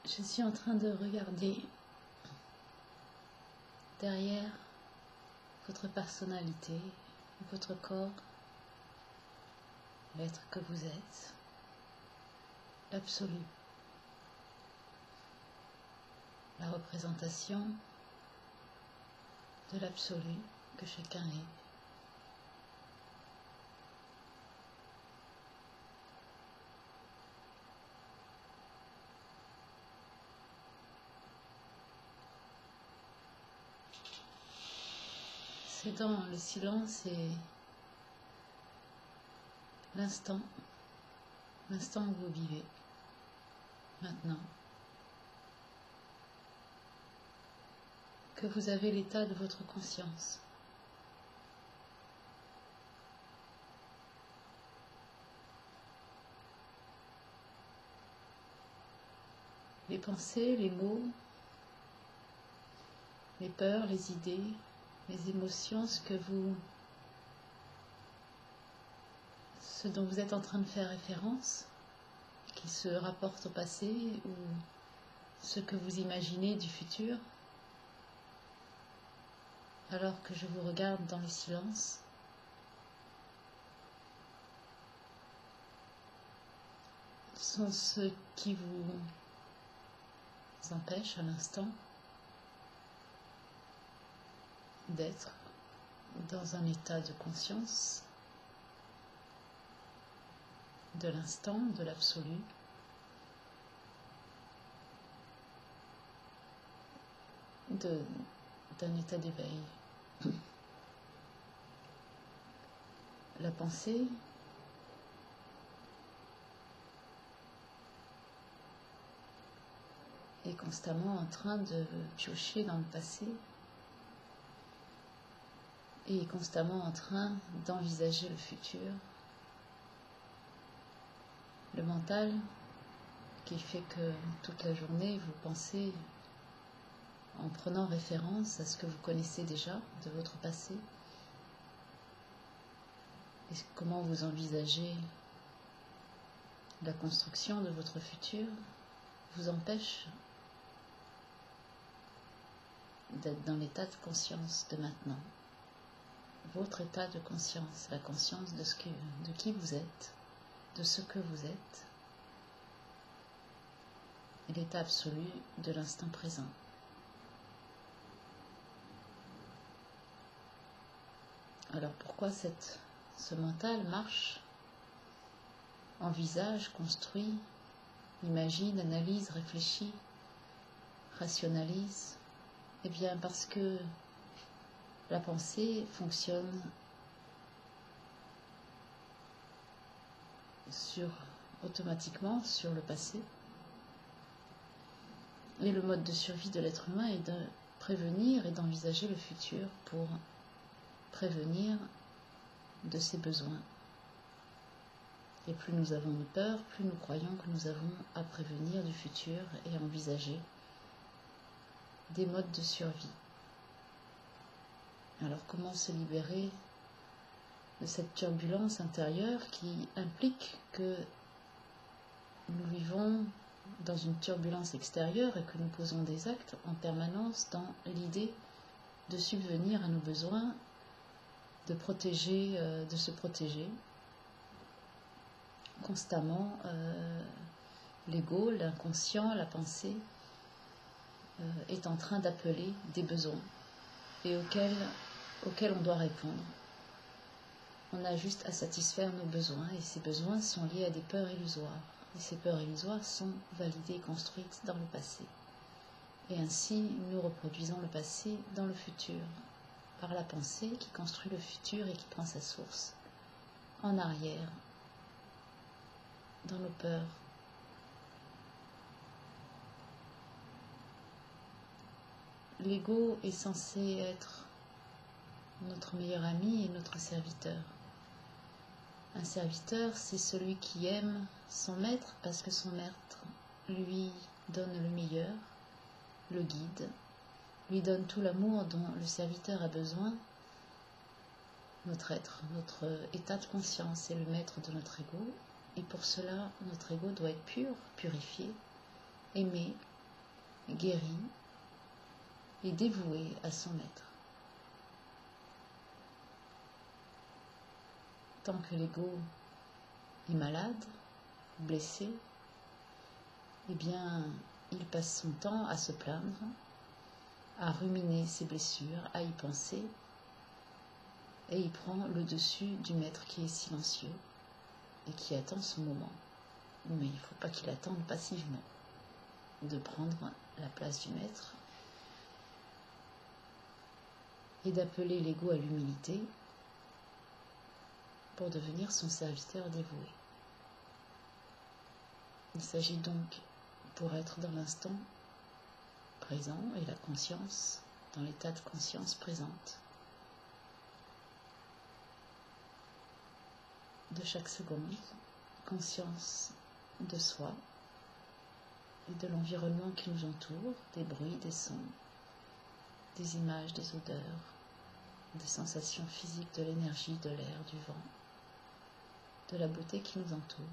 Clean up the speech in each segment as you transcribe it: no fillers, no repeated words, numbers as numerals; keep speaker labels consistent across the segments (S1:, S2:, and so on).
S1: Je suis en train de regarder derrière votre personnalité, votre corps, l'être que vous êtes, l'absolu, la représentation de l'absolu que chacun est. C'est dans le silence et l'instant où vous vivez, maintenant, que vous avez l'état de votre conscience. Les pensées, les mots, les peurs, les idées, les émotions, ce dont vous êtes en train de faire référence, qui se rapporte au passé ou ce que vous imaginez du futur, alors que je vous regarde dans le silence, sont ceux qui vous empêchent à l'instant d'être dans un état de conscience de l'instant, de l'absolu, d'un état d'éveil. La pensée est constamment en train de piocher dans le passé et est constamment en train d'envisager le futur. Le mental, qui fait que toute la journée vous pensez en prenant référence à ce que vous connaissez déjà de votre passé et comment vous envisagez la construction de votre futur, vous empêche d'être dans l'état de conscience de maintenant. Votre état de conscience, la conscience de qui vous êtes, de ce que vous êtes, et l'état absolu de l'instant présent. Alors pourquoi ce mental marche, envisage, construit, imagine, analyse, réfléchit, rationalise? Eh bien parce que la pensée fonctionne automatiquement sur le passé. Et le mode de survie de l'être humain est de prévenir et d'envisager le futur pour prévenir de ses besoins. Et plus nous avons de peur, plus nous croyons que nous avons à prévenir du futur et à envisager des modes de survie. Alors comment se libérer de cette turbulence intérieure qui implique que nous vivons dans une turbulence extérieure et que nous posons des actes en permanence dans l'idée de subvenir à nos besoins, de se protéger constamment. L'ego, l'inconscient, la pensée est en train d'appeler des besoins et auxquels on doit répondre. On a juste à satisfaire nos besoins et ces besoins sont liés à des peurs illusoires. Et ces peurs illusoires sont validées et construites dans le passé. Et ainsi, nous reproduisons le passé dans le futur, par la pensée qui construit le futur et qui prend sa source en arrière, dans nos peurs. L'ego est censé être notre meilleur ami et notre serviteur. Un serviteur, c'est celui qui aime son maître parce que son maître lui donne le meilleur, le guide, lui donne tout l'amour dont le serviteur a besoin. Notre être, notre état de conscience est le maître de notre ego, et pour cela, notre ego doit être pur, purifié, aimé, guéri et dévoué à son maître. Tant que l'ego est malade, blessé, eh bien, il passe son temps à se plaindre, à ruminer ses blessures, à y penser, et il prend le dessus du maître qui est silencieux et qui attend son moment. Mais il ne faut pas qu'il attende passivement de prendre la place du maître et d'appeler l'ego à l'humilité pour devenir son serviteur dévoué. Il s'agit donc, pour être dans l'instant présent et la conscience, dans l'état de conscience présente, de chaque seconde, conscience de soi et de l'environnement qui nous entoure, des bruits, des sons, des images, des odeurs, des sensations physiques, de l'énergie, de l'air, du vent, de la beauté qui nous entoure.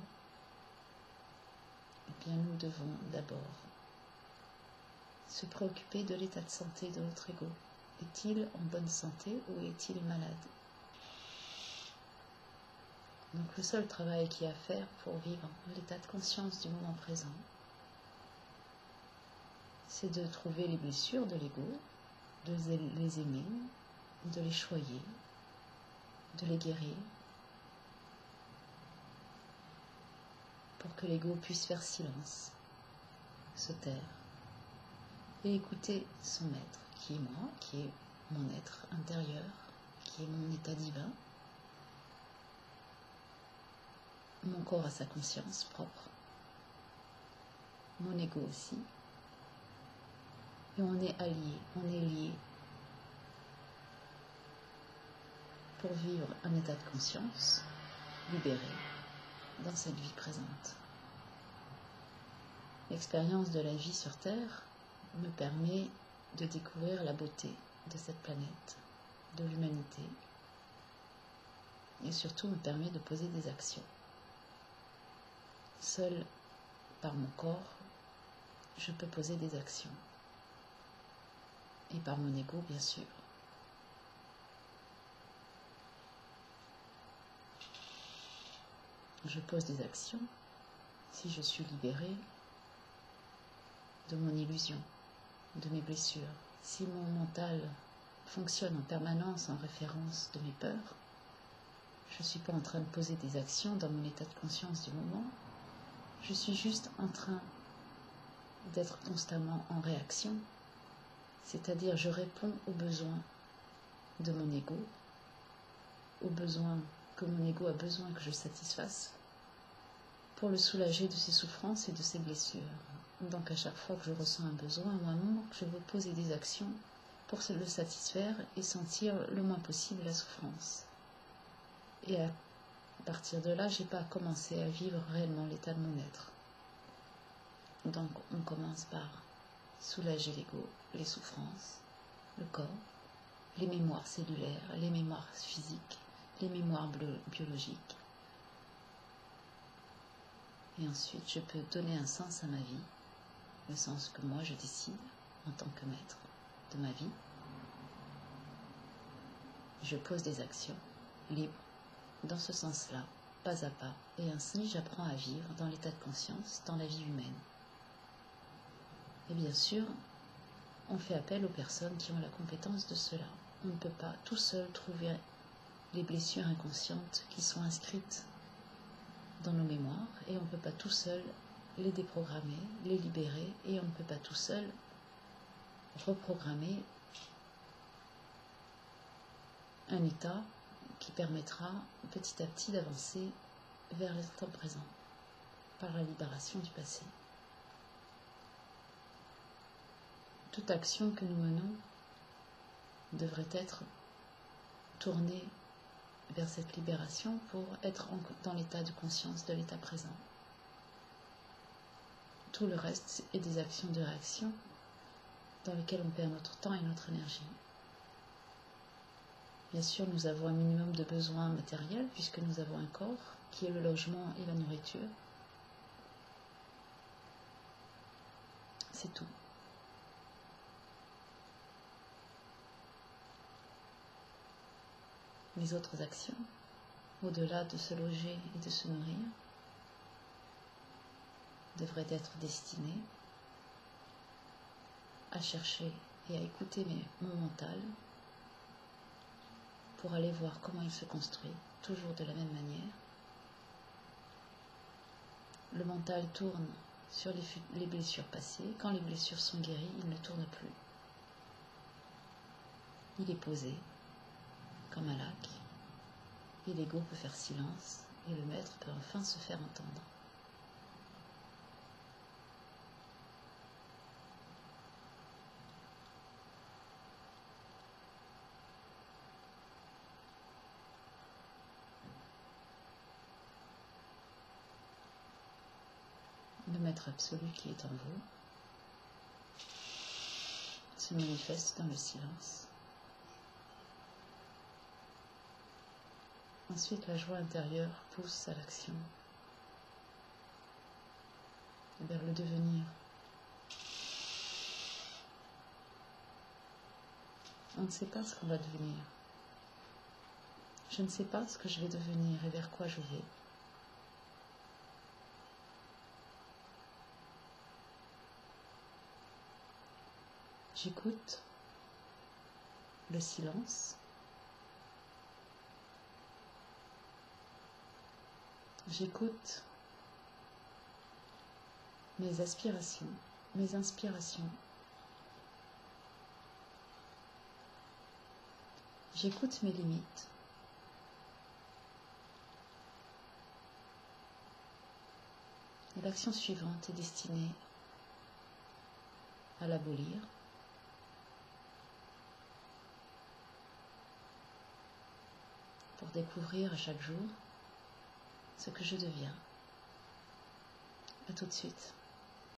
S1: Eh bien, nous devons d'abord se préoccuper de l'état de santé de notre ego. Est-il en bonne santé ou est-il malade? Donc le seul travail qu'il y a à faire pour vivre l'état de conscience du moment présent, c'est de trouver les blessures de l'ego, de les aimer, de les choyer, de les guérir, pour que l'ego puisse faire silence, se taire, et écouter son maître, qui est moi, qui est mon être intérieur, qui est mon état divin. Mon corps a sa conscience propre, mon ego aussi, et on est alliés, on est liés pour vivre un état de conscience libéré dans cette vie présente. L'expérience de la vie sur Terre me permet de découvrir la beauté de cette planète, de l'humanité, et surtout me permet de poser des actions. Seul par mon corps, je peux poser des actions. Et par mon ego, bien sûr. Je pose des actions si je suis libérée de mon illusion, de mes blessures. Si mon mental fonctionne en permanence en référence de mes peurs, je ne suis pas en train de poser des actions dans mon état de conscience du moment. Je suis juste en train d'être constamment en réaction, c'est-à-dire je réponds aux besoins de mon ego, aux besoins que mon ego a besoin que je satisfasse pour le soulager de ses souffrances et de ses blessures. Donc à chaque fois que je ressens un besoin ou un manque, je veux poser des actions pour le satisfaire et sentir le moins possible la souffrance. Et à partir de là, je n'ai pas commencé à vivre réellement l'état de mon être. Donc on commence par soulager l'ego, les souffrances, le corps, les mémoires cellulaires, les mémoires physiques, les mémoires biologiques. Et ensuite, je peux donner un sens à ma vie, le sens que moi je décide en tant que maître de ma vie. Je pose des actions libres dans ce sens-là, pas à pas, et ainsi j'apprends à vivre dans l'état de conscience, dans la vie humaine. Et bien sûr, on fait appel aux personnes qui ont la compétence de cela. On ne peut pas tout seul trouver les blessures inconscientes qui sont inscrites dans nos mémoires, et on ne peut pas tout seul les déprogrammer, les libérer, et on ne peut pas tout seul reprogrammer un état qui permettra petit à petit d'avancer vers l'instant présent par la libération du passé. Toute action que nous menons devrait être tournée vers cette libération pour être dans l'état de conscience de l'état présent. Tout le reste est des actions de réaction dans lesquelles on perd notre temps et notre énergie. Bien sûr, nous avons un minimum de besoins matériels puisque nous avons un corps qui est le logement et la nourriture. C'est tout. mes autres actions, au-delà de se loger et de se nourrir, devraient être destinées à chercher et à écouter mon mental pour aller voir comment il se construit, toujours de la même manière. Le mental tourne sur les blessures passées. Quand les blessures sont guéries, il ne tourne plus. Il est posé, comme un lac, et l'ego peut faire silence, et le maître peut enfin se faire entendre. Le maître absolu qui est en vous se manifeste dans le silence. Ensuite, la joie intérieure pousse à l'action, vers le devenir. On ne sait pas ce qu'on va devenir. Je ne sais pas ce que je vais devenir et vers quoi je vais. J'écoute le silence. J'écoute mes aspirations, mes inspirations. J'écoute mes limites. Et l'action suivante est destinée à l'abolir. Pour découvrir à chaque jour ce que je deviens. À tout de suite.